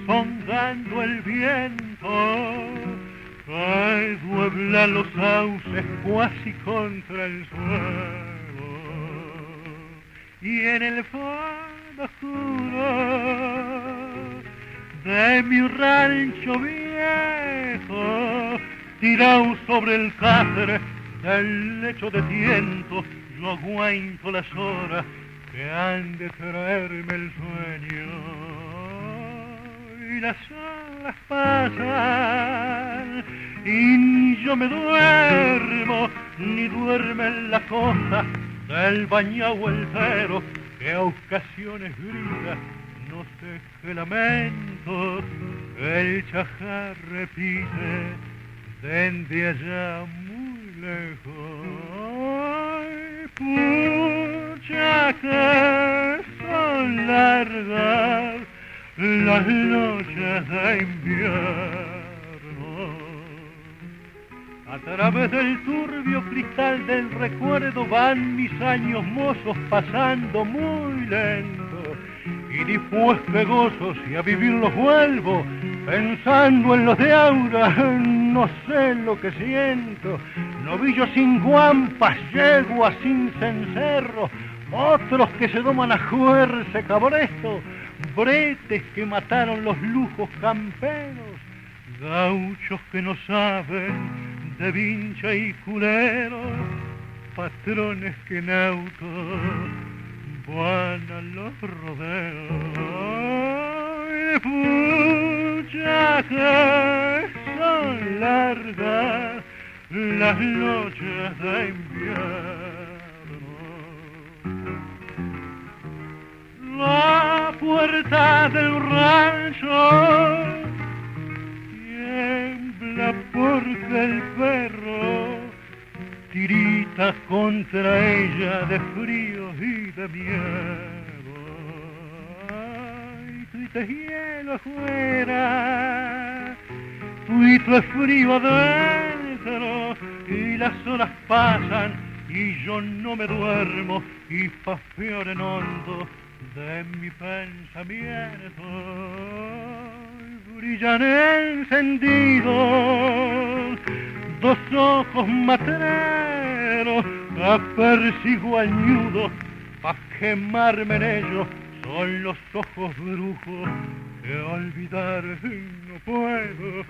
sondando el viento, que duebla los sauces cuasi contra el suelo, y en el fondo oscuro de mi rancho viejo, tirado sobre el catre del lecho de tiento, yo aguanto las horas que han de traerme el sueño. Y las horas pasan y ni yo me duermo, ni duerme la costa del bañao entero, que a ocasiones grita no sé qué lamento, el chajar repite desde allá muy lejos. Pucha que son largas las noches de invierno. A través del turbio cristal del recuerdo van mis años mozos pasando muy lento, y dispuesto de gozos y a vivir los vuelvo, pensando en los de ahora, no sé lo que siento. Novillos sin guampas, yeguas sin cencerro, otros que se doman a juerce cabresto, bretes que mataron los lujos camperos, gauchos que no saben de vincha y culero, patrones que en auto van a los rodeos. Pucha que son largas las noches de invierno. La puerta del rancho tiembla porque el perro tirita contra ella de frío y de miedo. Ay, tuito es hielo afuera, tuito es frío adentro, y las horas pasan y yo no me duermo, y pa' peor en hondo de mi pensamiento brillan encendidos dos ojos matreros, apercibo al ñudo pa' quemarme en ellos, son los ojos brujos que olvidar no puedo,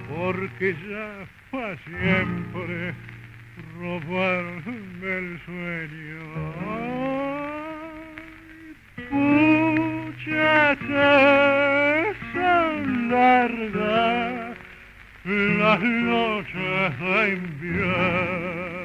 porque ya pa' siempre robarme el sueño. Pucha que son largas las noches de invierno.